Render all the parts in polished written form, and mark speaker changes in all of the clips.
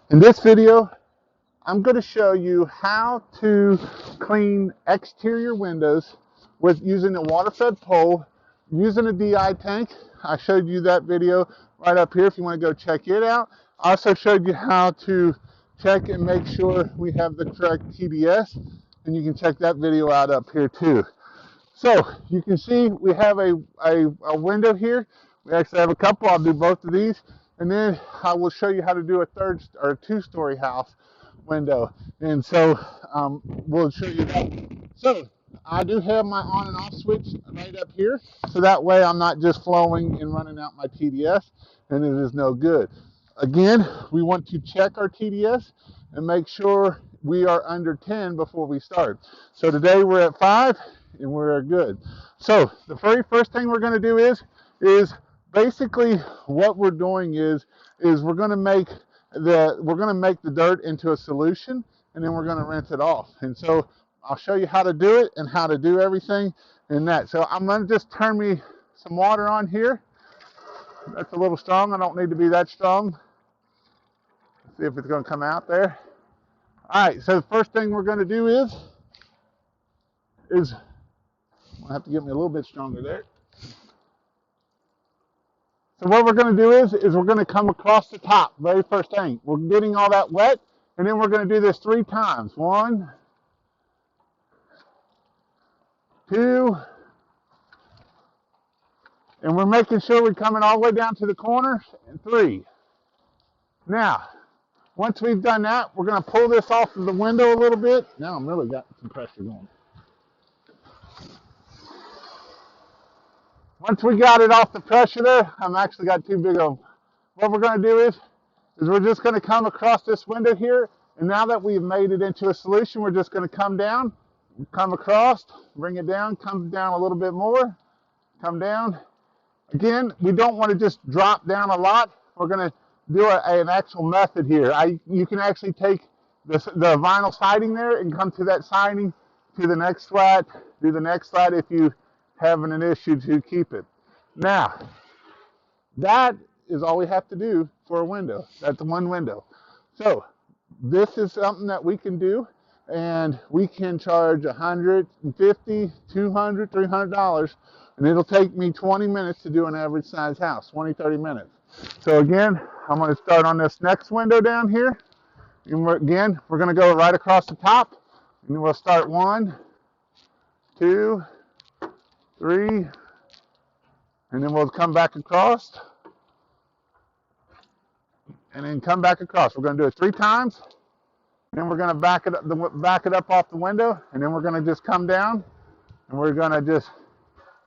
Speaker 1: In this video, I'm going to show you how to clean exterior windows with using a water-fed pole, using a DI tank. I showed you that video right up here if you want to go check it out. I also showed you how to check and make sure we have the correct TDS, and you can check that video out up here too. So you can see we have a window here. We actually have a couple. I'll do both of these, and then I will show you how to do a third or two-story house window. And so we'll show you that. So I do have my on and off switch right up here, so that way I'm not just flowing and running out my TDS, and it is no good. Again, we want to check our TDS and make sure we are under 10 before we start. So today we're at 5 and we're good. So the very first thing we're going to do is basically what we're doing is we're going to make the dirt into a solution, and then we're going to rinse it off. And so I'll show you how to do it and how to do everything in that. So I'm going to just turn me some water on here. That's a little strong. I don't need to be that strong. Let's see if it's going to come out there. All right, so the first thing we're going to do is I'll have to get me a little bit stronger there. So what we're going to do is we're going to come across the top, very first thing. We're getting all that wet, and then we're going to do this 3 times. 1, 2, and we're making sure we're coming all the way down to the corner, and 3. Now, once we've done that, we're going to pull this off of the window a little bit. Now I'm really got some pressure going. Once we got it off the pressure there, I'm actually got too big of. What we're going to do is we're just going to come across this window here, and now that we've made it into a solution, we're just going to come down, come across, bring it down, come down a little bit more, come down. Again, we don't want to just drop down a lot. We're going to do an actual method here. You can actually take the vinyl siding there and come to that siding, to the next flat, do the next flat if you having an issue to keep it. Now, that is all we have to do for a window. That's one window. So this is something that we can do, and we can charge $150, $200, $300, and it'll take me 20 minutes to do an average size house, 20, 30 minutes. So again, I'm going to start on this next window down here, and we're going to go right across the top, and we'll start 1, 2, 3, and then we'll come back across, and then come back across. We're going to do it 3 times, then we're going to back it up off the window, and then we're going to just come down, and we're going to just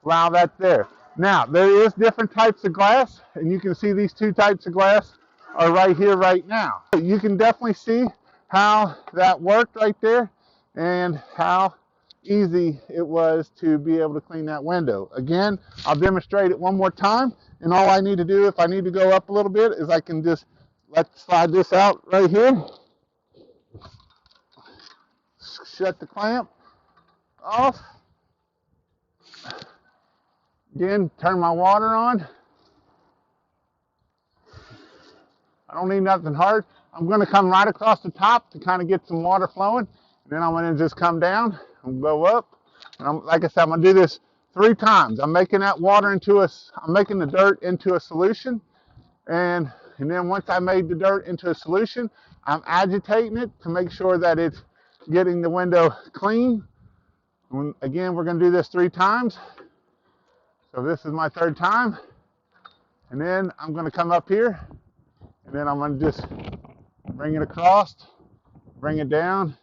Speaker 1: allow that there. Now, there is different types of glass, and you can see these 2 types of glass are right here right now. You can definitely see how that worked right there, and how easy it was to be able to clean that window. Again, I'll demonstrate it one more time, and all I need to do, if I need to go up a little bit, is I can just slide this out right here, shut the clamp off, again, turn my water on. I don't need nothing hard. I'm going to come right across the top to kind of get some water flowing, and then I'm going to just come down and go up. And like I said, I'm going to do this 3 times. I'm making that water I'm making the dirt into a solution, and then once I made the dirt into a solution, I'm agitating it to make sure that it's getting the window clean. And again, we're going to do this 3 times. So this is my 3rd time, and then I'm going to come up here, and then I'm going to just bring it across, bring it down,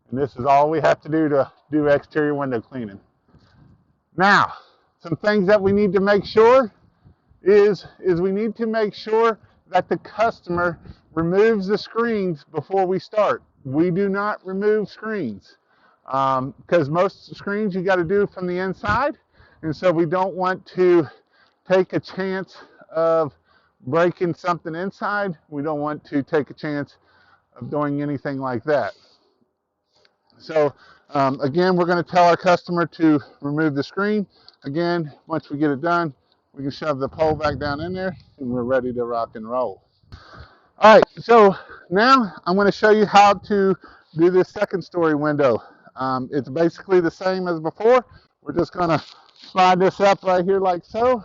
Speaker 1: and this is all we have to do exterior window cleaning. Now, some things that we need to make sure is we need to make sure that the customer removes the screens before we start. We do not remove screens, because most screens you got to do from the inside, and so we don't want to take a chance of breaking something inside. We don't want to take a chance of doing anything like that. So again, we're going to tell our customer to remove the screen. Again, once we get it done, we can shove the pole back down in there, and we're ready to rock and roll. All right, so now I'm going to show you how to do this second story window. It's basically the same as before. We're just going to slide this up right here like so.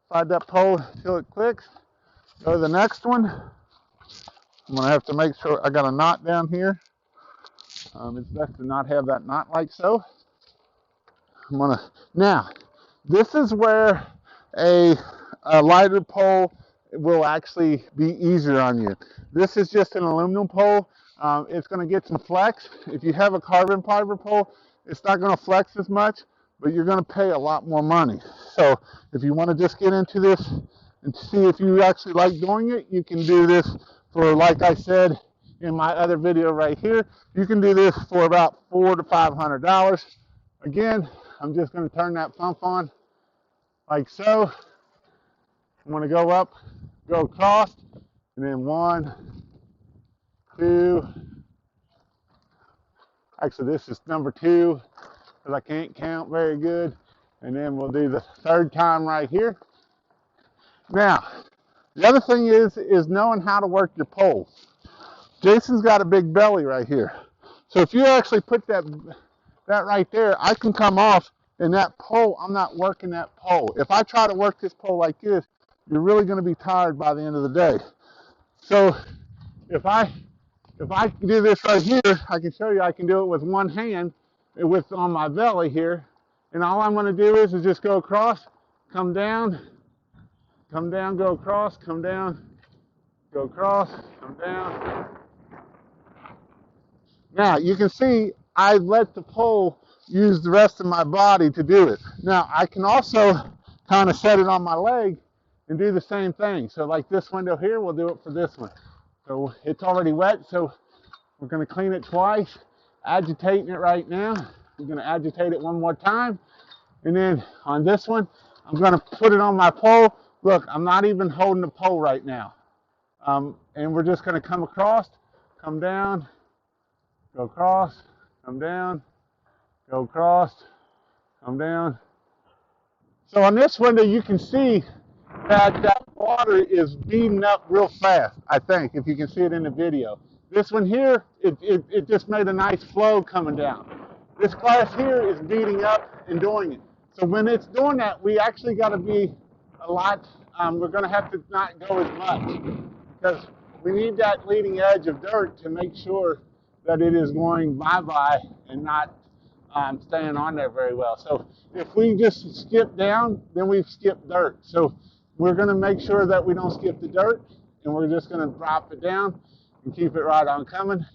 Speaker 1: Slide that pole till it clicks. Go to the next one. I'm going to have to make sure I got a knot down here. It's best to not have that knot like so. Now, this is where a lighter pole will actually be easier on you. This is just an aluminum pole. It's going to get some flex. If you have a carbon fiber pole, it's not going to flex as much, but you're going to pay a lot more money. So if you want to just get into this and see if you actually like doing it, you can do this for, like I said in my other video right here, you can do this for about $400 to $500. Again, I'm just going to turn that pump on like so. I'm going to go up, go across, and then 1, 2. Actually, this is number 2 because I can't count very good. And then we'll do the third time right here. Now, the other thing is knowing how to work your pole. Jason's got a big belly right here. So if you actually put that right there, I can come off, and that pole, I'm not working that pole. If I try to work this pole like this, you're really going to be tired by the end of the day. So if I do this right here, I can show you I can do it with one hand with on my belly here. And all I'm going to do is just go across, come down, go across, come down, go across, come down. Now you can see I let the pole use the rest of my body to do it. Now I can also kind of set it on my leg and do the same thing. So like this window here, we'll do it for this one. So it's already wet, so we're going to clean it twice, agitating it right now. We're going to agitate it one more time. And then on this one, I'm going to put it on my pole. Look, I'm not even holding the pole right now. And we're just going to come across, come down, go across, come down, go across, come down. So on this window, you can see that water is beating up real fast, I think, if you can see it in the video. This one here, it just made a nice flow coming down. This glass here is beating up and doing it. So when it's doing that, we actually got to be a lot, we're going to have to not go as much because we need that leading edge of dirt to make sure that it is going bye-bye and not staying on there very well. So if we just skip down, then we've skipped dirt. So we're going to make sure that we don't skip the dirt, and we're just going to drop it down and keep it right on coming.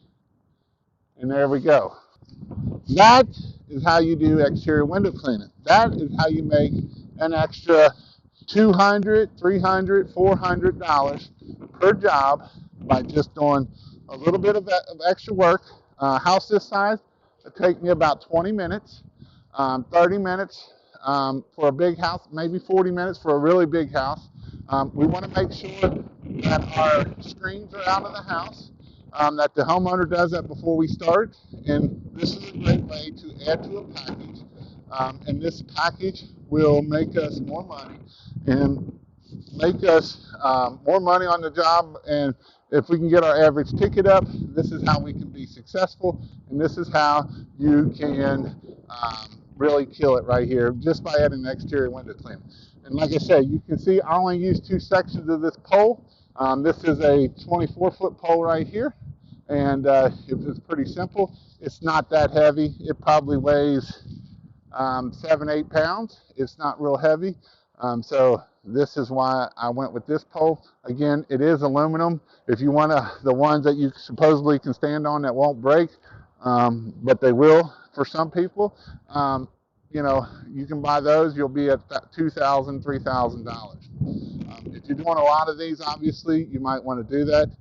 Speaker 1: And there we go. That is how you do exterior window cleaning. That is how you make an extra $200, $300, $400 per job by just doing a little bit of extra work. House this size, it take me about 20 minutes, 30 minutes for a big house, maybe 40 minutes for a really big house. We want to make sure that our screens are out of the house, that the homeowner does that before we start. And this is a great way to add to a package. And this package will make us more money and make us more money on the job. And if we can get our average ticket up, this is how we can be successful. And this is how you can really kill it right here just by adding exterior window cleaning. And like I said, you can see I only use 2 sections of this pole. This is a 24-foot pole right here. And it's pretty simple. It's not that heavy. It probably weighs 7, 8 pounds. It's not real heavy. So this is why I went with this pole. Again, it is aluminum. If you want the ones that you supposedly can stand on that won't break, but they will for some people, you know, you can buy those. You'll be at $2,000, $3,000. If you're doing a lot of these, obviously, you might want to do that.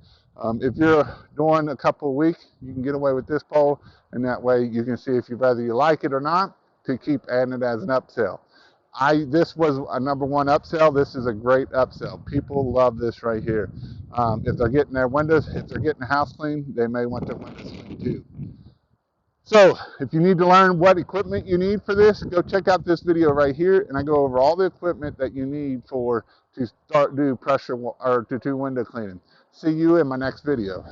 Speaker 1: If you're doing a couple a week, you can get away with this pole, and that way you can see if whether you like it or not to keep adding it as an upsell. This was a #1 upsell. This is a great upsell. People love this right here. If they're getting their windows, if they're getting the house clean, they may want their windows clean too. So if you need to learn what equipment you need for this, go check out this video right here, and I go over all the equipment that you need to do pressure or to do window cleaning. See you in my next video.